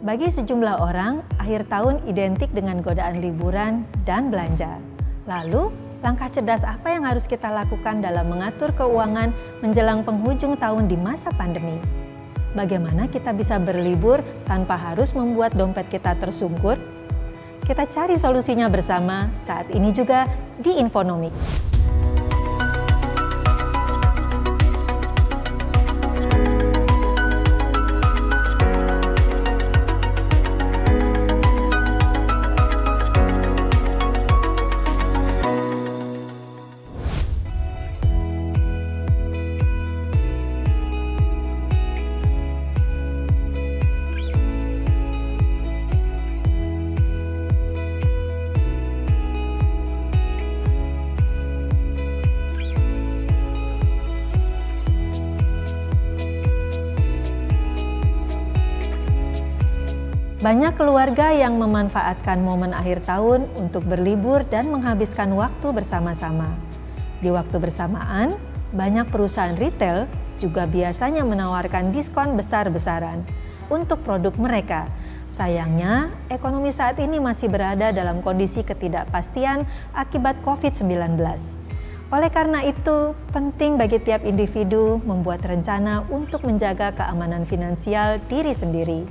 Bagi sejumlah orang, akhir tahun identik dengan godaan liburan dan belanja. Lalu, langkah cerdas apa yang harus kita lakukan dalam mengatur keuangan menjelang penghujung tahun di masa pandemi? Bagaimana kita bisa berlibur tanpa harus membuat dompet kita tersungkur? Kita cari solusinya bersama saat ini juga di Infonomik. Banyak keluarga yang memanfaatkan momen akhir tahun untuk berlibur dan menghabiskan waktu bersama-sama. Di waktu bersamaan, banyak perusahaan retail juga biasanya menawarkan diskon besar-besaran untuk produk mereka. Sayangnya, ekonomi saat ini masih berada dalam kondisi ketidakpastian akibat COVID-19. Oleh karena itu, penting bagi tiap individu membuat rencana untuk menjaga keamanan finansial diri sendiri.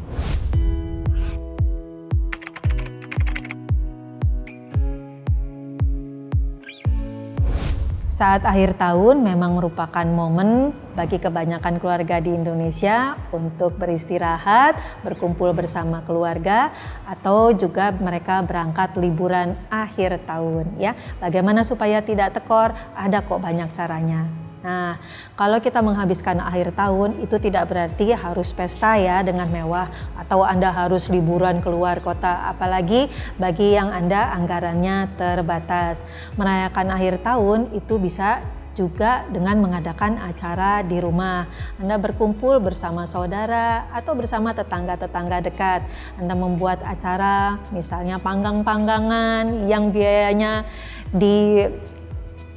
Saat akhir tahun memang merupakan momen bagi kebanyakan keluarga di Indonesia untuk beristirahat, berkumpul bersama keluarga, atau juga mereka berangkat liburan akhir tahun ya. Bagaimana supaya tidak tekor? Ada kok banyak caranya. Nah, kalau kita menghabiskan akhir tahun itu tidak berarti harus pesta ya dengan mewah atau Anda harus liburan keluar kota, apalagi bagi yang Anda anggarannya terbatas. Merayakan akhir tahun itu bisa juga dengan mengadakan acara di rumah. Anda berkumpul bersama saudara atau bersama tetangga-tetangga dekat. Anda membuat acara misalnya panggang-panggangan yang biayanya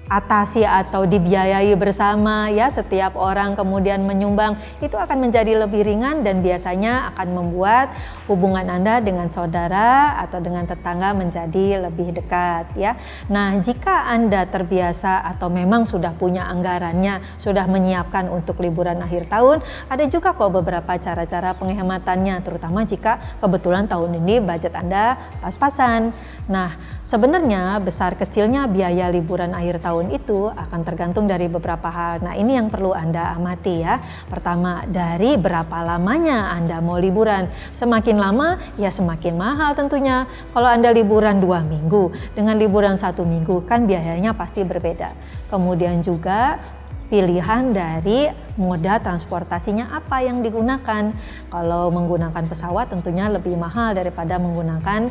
atasi atau dibiayai bersama ya, setiap orang kemudian menyumbang, itu akan menjadi lebih ringan dan biasanya akan membuat hubungan Anda dengan saudara atau dengan tetangga menjadi lebih dekat ya. Nah, jika Anda terbiasa atau memang sudah punya anggarannya, sudah menyiapkan untuk liburan akhir tahun, ada juga kok beberapa cara-cara penghematannya, terutama jika kebetulan tahun ini budget Anda pas-pasan. Nah, sebenarnya besar kecilnya biaya liburan akhir tahun itu akan tergantung dari beberapa hal. Nah, ini yang perlu Anda amati ya. Pertama, dari berapa lamanya Anda mau liburan. Semakin lama ya semakin mahal tentunya. Kalau Anda liburan 2 minggu dengan liburan 1 minggu kan biayanya pasti berbeda. Kemudian juga pilihan dari moda transportasinya apa yang digunakan. Kalau menggunakan pesawat tentunya lebih mahal daripada menggunakan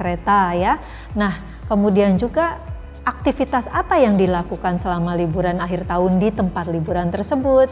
kereta ya. Nah, kemudian juga aktivitas apa yang dilakukan selama liburan akhir tahun di tempat liburan tersebut.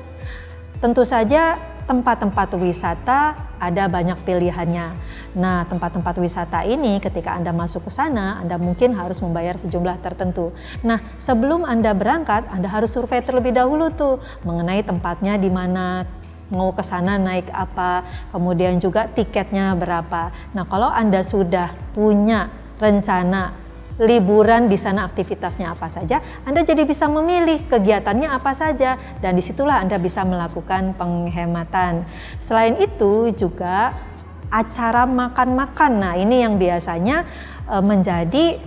Tentu saja tempat-tempat wisata ada banyak pilihannya. Nah, tempat-tempat wisata ini ketika Anda masuk ke sana, Anda mungkin harus membayar sejumlah tertentu. Nah, sebelum Anda berangkat, Anda harus survei terlebih dahulu tuh mengenai tempatnya di mana, mau ke sana naik apa, kemudian juga tiketnya berapa. Nah, kalau Anda sudah punya rencana liburan di sana aktivitasnya apa saja, Anda jadi bisa memilih kegiatannya apa saja dan disitulah Anda bisa melakukan penghematan. Selain itu juga acara makan-makan, nah ini yang biasanya menjadi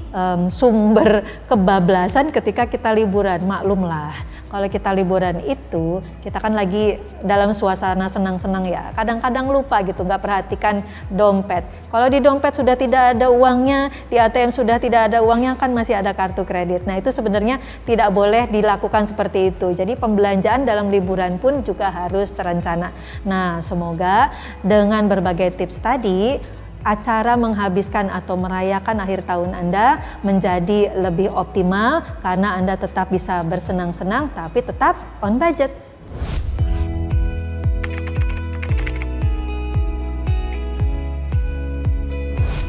sumber kebablasan ketika kita liburan. Maklumlah, kalau kita liburan itu kita kan lagi dalam suasana senang-senang ya, kadang-kadang lupa gitu, nggak perhatikan dompet. Kalau di dompet sudah tidak ada uangnya, di ATM sudah tidak ada uangnya, kan masih ada kartu kredit. Nah, itu sebenarnya tidak boleh dilakukan seperti itu. Jadi pembelanjaan dalam liburan pun juga harus terencana. Nah, semoga dengan berbagai tips tadi, acara menghabiskan atau merayakan akhir tahun Anda menjadi lebih optimal karena Anda tetap bisa bersenang-senang tapi tetap on budget.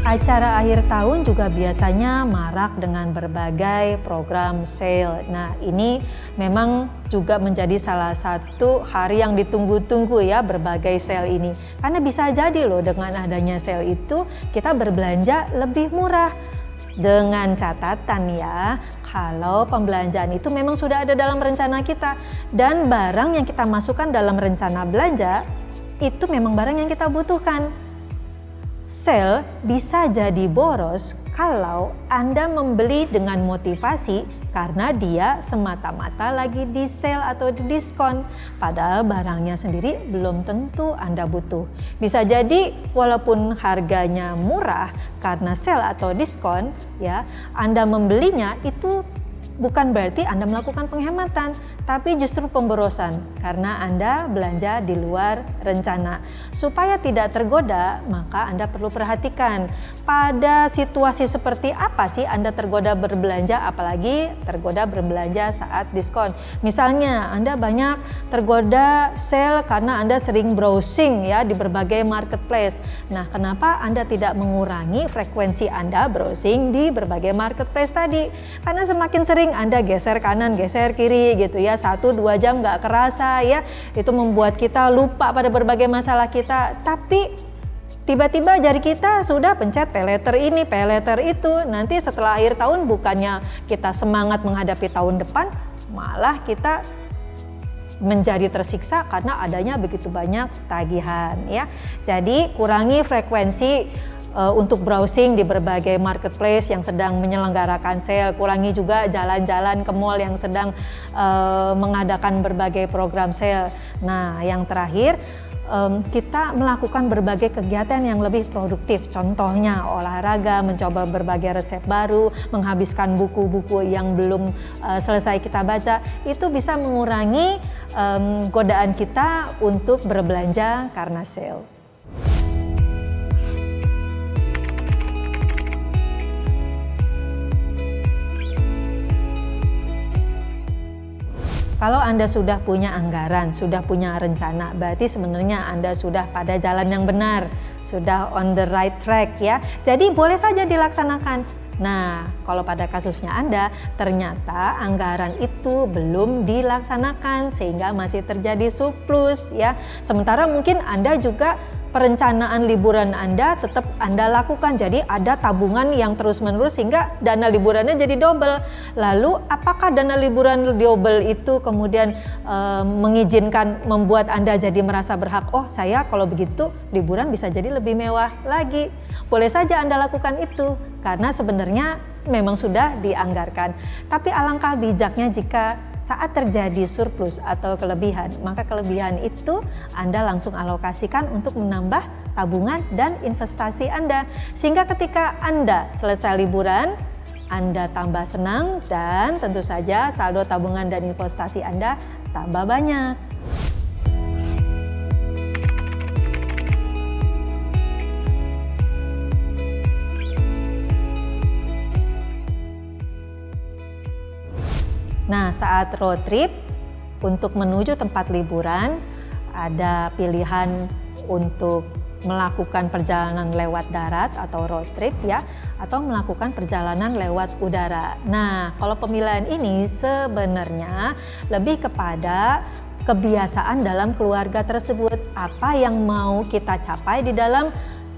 Acara akhir tahun juga biasanya marak dengan berbagai program sale. Nah, ini memang juga menjadi salah satu hari yang ditunggu-tunggu ya, berbagai sale ini. Karena bisa jadi loh dengan adanya sale itu kita berbelanja lebih murah. Dengan catatan ya, kalau pembelanjaan itu memang sudah ada dalam rencana kita dan barang yang kita masukkan dalam rencana belanja itu memang barang yang kita butuhkan. Sale bisa jadi boros kalau Anda membeli dengan motivasi karena dia semata-mata lagi di sale atau di diskon. Padahal barangnya sendiri belum tentu Anda butuh. Bisa jadi walaupun harganya murah karena sale atau diskon, ya, Anda membelinya itu bukan berarti Anda melakukan penghematan, tapi justru pemborosan karena Anda belanja di luar rencana. Supaya tidak tergoda, maka Anda perlu perhatikan pada situasi seperti apa sih Anda tergoda berbelanja, apalagi tergoda berbelanja saat diskon. Misalnya Anda banyak tergoda sale karena Anda sering browsing ya di berbagai marketplace. Nah, kenapa Anda tidak mengurangi frekuensi Anda browsing di berbagai marketplace tadi? Karena semakin sering Anda geser kanan, geser kiri gitu ya, 1-2 jam nggak kerasa ya, itu membuat kita lupa pada berbagai masalah kita. Tapi tiba-tiba jari kita sudah pencet pay later ini, pay later itu. Nanti setelah akhir tahun bukannya kita semangat menghadapi tahun depan, malah kita menjadi tersiksa karena adanya begitu banyak tagihan ya. Jadi kurangi frekuensi untuk browsing di berbagai marketplace yang sedang menyelenggarakan sale. Kurangi juga jalan-jalan ke mall yang sedang mengadakan berbagai program sale. Nah, yang terakhir, kita melakukan berbagai kegiatan yang lebih produktif. Contohnya olahraga, mencoba berbagai resep baru, menghabiskan buku-buku yang belum selesai kita baca. Itu bisa mengurangi godaan kita untuk berbelanja karena sale. Kalau Anda sudah punya anggaran, sudah punya rencana, berarti sebenarnya Anda sudah pada jalan yang benar, sudah on the right track ya. Jadi boleh saja dilaksanakan. Nah, kalau pada kasusnya Anda, ternyata anggaran itu belum dilaksanakan sehingga masih terjadi surplus ya. Sementara mungkin Anda juga perencanaan liburan Anda tetap Anda lakukan, jadi ada tabungan yang terus-menerus sehingga dana liburannya jadi double. Lalu apakah dana liburan double itu kemudian mengizinkan membuat Anda jadi merasa berhak, oh saya kalau begitu liburan bisa jadi lebih mewah lagi? Boleh saja Anda lakukan itu karena sebenarnya memang sudah dianggarkan. Tapi alangkah bijaknya jika saat terjadi surplus atau kelebihan, maka kelebihan itu Anda langsung alokasikan untuk menambah tabungan dan investasi Anda. Sehingga ketika Anda selesai liburan, Anda tambah senang dan tentu saja saldo tabungan dan investasi Anda tambah banyak. Nah, saat road trip untuk menuju tempat liburan, ada pilihan untuk melakukan perjalanan lewat darat atau road trip ya, atau melakukan perjalanan lewat udara. Nah, kalau pemilihan ini sebenarnya lebih kepada kebiasaan dalam keluarga tersebut, apa yang mau kita capai di dalam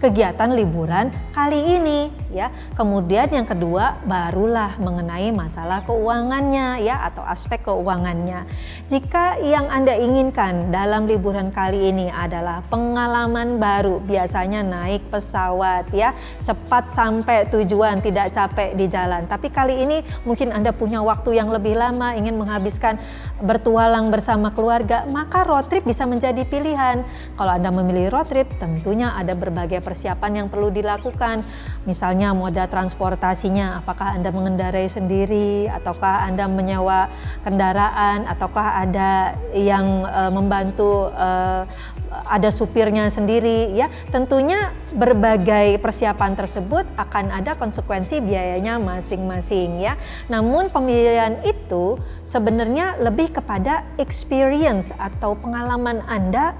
kegiatan liburan kali ini ya. Kemudian yang kedua barulah mengenai masalah keuangannya ya, atau aspek keuangannya. Jika yang Anda inginkan dalam liburan kali ini adalah pengalaman baru, biasanya naik pesawat ya, cepat sampai tujuan, tidak capek di jalan. Tapi kali ini mungkin Anda punya waktu yang lebih lama, ingin menghabiskan bertualang bersama keluarga, maka road trip bisa menjadi pilihan. Kalau Anda memilih road trip, tentunya ada berbagai persiapan yang perlu dilakukan. Misalnya moda transportasinya, apakah Anda mengendarai sendiri ataukah Anda menyewa kendaraan, ataukah ada yang membantu, ada supirnya sendiri ya. Tentunya berbagai persiapan tersebut akan ada konsekuensi biayanya masing-masing ya. Namun pemilihan itu sebenarnya lebih kepada experience atau pengalaman Anda,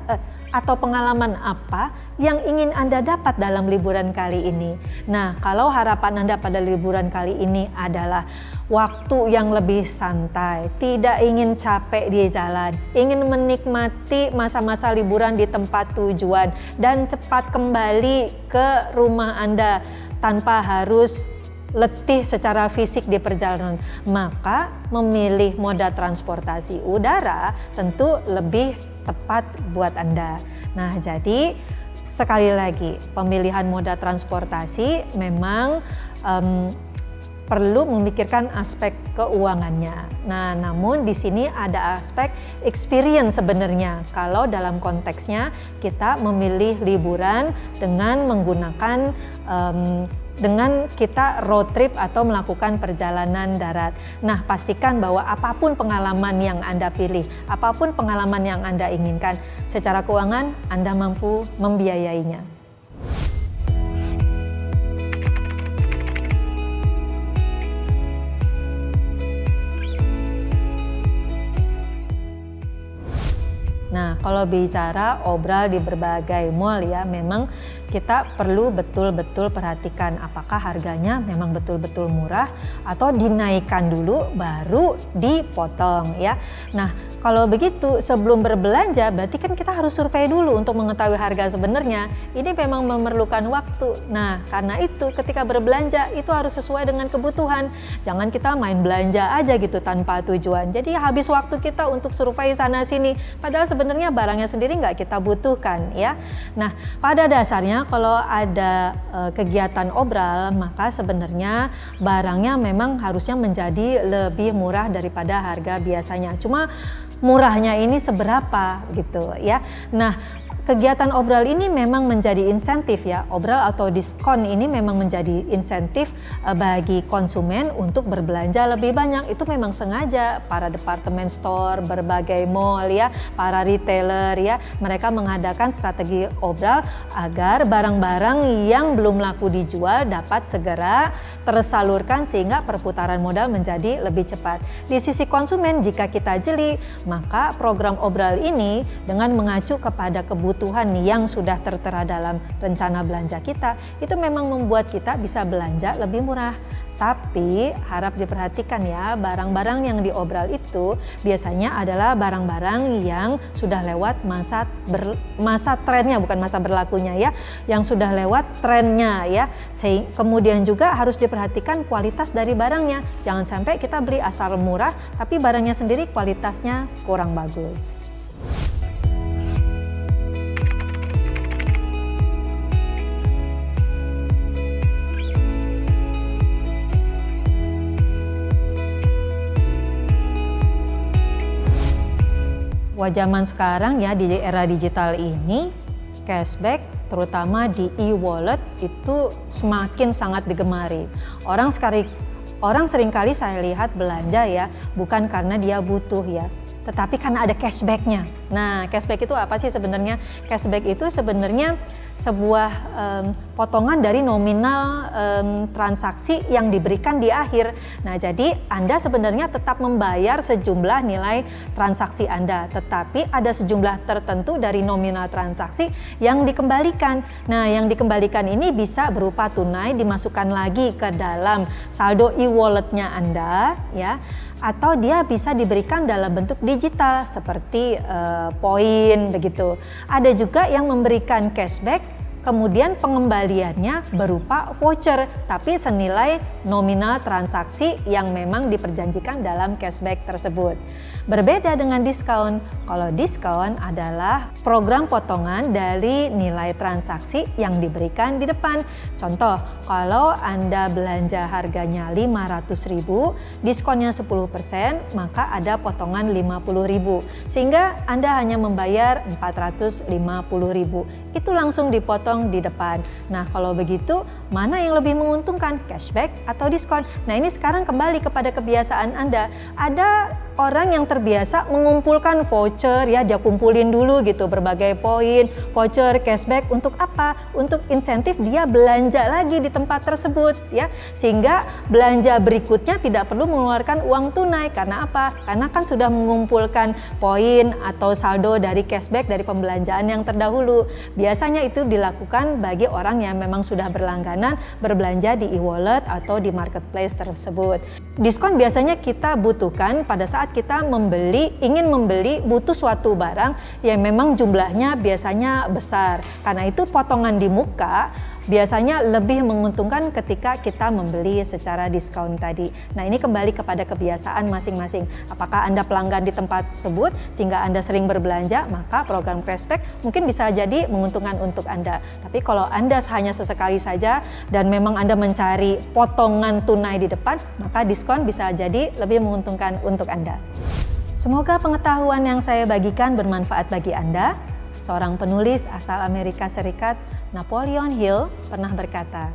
atau pengalaman apa yang ingin Anda dapat dalam liburan kali ini. Nah, kalau harapan Anda pada liburan kali ini adalah waktu yang lebih santai, tidak ingin capek di jalan, ingin menikmati masa-masa liburan di tempat tujuan dan cepat kembali ke rumah Anda tanpa harus letih secara fisik di perjalanan, maka memilih moda transportasi udara tentu lebih tepat buat Anda. Nah, jadi sekali lagi pemilihan moda transportasi memang perlu memikirkan aspek keuangannya. Nah, namun di sini ada aspek experience sebenarnya. Kalau dalam konteksnya kita memilih liburan dengan menggunakan dengan kita road trip atau melakukan perjalanan darat. Nah, pastikan bahwa apapun pengalaman yang Anda pilih, apapun pengalaman yang Anda inginkan, secara keuangan Anda mampu membiayainya. Nah, kalau bicara obral di berbagai mall ya, memang kita perlu betul-betul perhatikan apakah harganya memang betul-betul murah atau dinaikkan dulu baru dipotong ya. Nah, kalau begitu sebelum berbelanja berarti kan kita harus survei dulu untuk mengetahui harga sebenarnya. Ini memang memerlukan waktu. Nah, karena itu ketika berbelanja itu harus sesuai dengan kebutuhan. Jangan kita main belanja aja gitu tanpa tujuan. Jadi habis waktu kita untuk survei sana sini, padahal sebenarnya barangnya sendiri nggak kita butuhkan ya. Nah, pada dasarnya kalau ada kegiatan obral, maka sebenarnya barangnya memang harusnya menjadi lebih murah daripada harga biasanya. Cuma murahnya ini seberapa gitu ya. Nah, kegiatan obral ini memang menjadi insentif ya. Obral atau diskon ini memang menjadi insentif bagi konsumen untuk berbelanja lebih banyak. Itu memang sengaja para department store, berbagai mall ya, para retailer ya, mereka mengadakan strategi obral agar barang-barang yang belum laku dijual dapat segera tersalurkan sehingga perputaran modal menjadi lebih cepat. Di sisi konsumen, jika kita jeli, maka program obral ini dengan mengacu kepada kebutuhan yang sudah tertera dalam rencana belanja kita, itu memang membuat kita bisa belanja lebih murah. Tapi harap diperhatikan ya, barang-barang yang diobral itu biasanya adalah barang-barang yang sudah lewat masa trennya, bukan masa berlakunya ya, yang sudah lewat trennya ya. Kemudian juga harus diperhatikan kualitas dari barangnya. Jangan sampai kita beli asal murah tapi barangnya sendiri kualitasnya kurang bagus. Wah, zaman sekarang ya, di era digital ini cashback terutama di e-wallet itu semakin sangat digemari. Orang seringkali saya lihat belanja ya bukan karena dia butuh ya, tetapi karena ada cashbacknya. Nah, cashback itu apa sih sebenarnya? Cashback itu sebenarnya sebuah potongan dari nominal transaksi yang diberikan di akhir. Nah, jadi Anda sebenarnya tetap membayar sejumlah nilai transaksi Anda, tetapi ada sejumlah tertentu dari nominal transaksi yang dikembalikan. Nah, yang dikembalikan ini bisa berupa tunai dimasukkan lagi ke dalam saldo e-walletnya Anda ya, atau dia bisa diberikan dalam bentuk digital seperti poin begitu. Ada juga yang memberikan cashback kemudian pengembaliannya berupa voucher tapi senilai nominal transaksi yang memang diperjanjikan dalam cashback tersebut. Berbeda dengan diskon. Kalau diskon adalah program potongan dari nilai transaksi yang diberikan di depan. Contoh, kalau Anda belanja harganya 500.000, diskonnya 10%, maka ada potongan 50.000. Sehingga Anda hanya membayar 450.000. Itu langsung dipotong di depan. Nah, kalau begitu, mana yang lebih menguntungkan? Cashback atau diskon? Nah, ini sekarang kembali kepada kebiasaan Anda. Ada orang yang terbiasa mengumpulkan voucher ya, dia kumpulin dulu gitu berbagai poin, voucher, cashback untuk apa? Untuk insentif dia belanja lagi di tempat tersebut ya. Sehingga belanja berikutnya tidak perlu mengeluarkan uang tunai. Karena apa? Karena kan sudah mengumpulkan poin atau saldo dari cashback dari pembelanjaan yang terdahulu. Biasanya itu dilakukan bagi orang yang memang sudah berlangganan berbelanja di e-wallet atau di marketplace tersebut. Diskon biasanya kita butuhkan pada saat kita ingin membeli butuh suatu barang yang memang jumlahnya biasanya besar. Karena itu potongan di muka biasanya lebih menguntungkan ketika kita membeli secara diskon tadi. Nah, ini kembali kepada kebiasaan masing-masing. Apakah Anda pelanggan di tempat tersebut sehingga Anda sering berbelanja, maka program cashback mungkin bisa jadi menguntungkan untuk Anda. Tapi kalau Anda hanya sesekali saja dan memang Anda mencari potongan tunai di depan, maka diskon bisa jadi lebih menguntungkan untuk Anda. Semoga pengetahuan yang saya bagikan bermanfaat bagi Anda. Seorang penulis asal Amerika Serikat, Napoleon Hill, pernah berkata,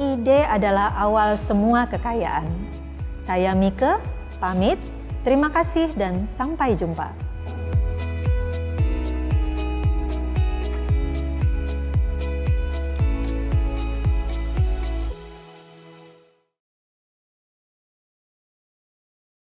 "Ide adalah awal semua kekayaan." Saya Mike, pamit. Terima kasih dan sampai jumpa.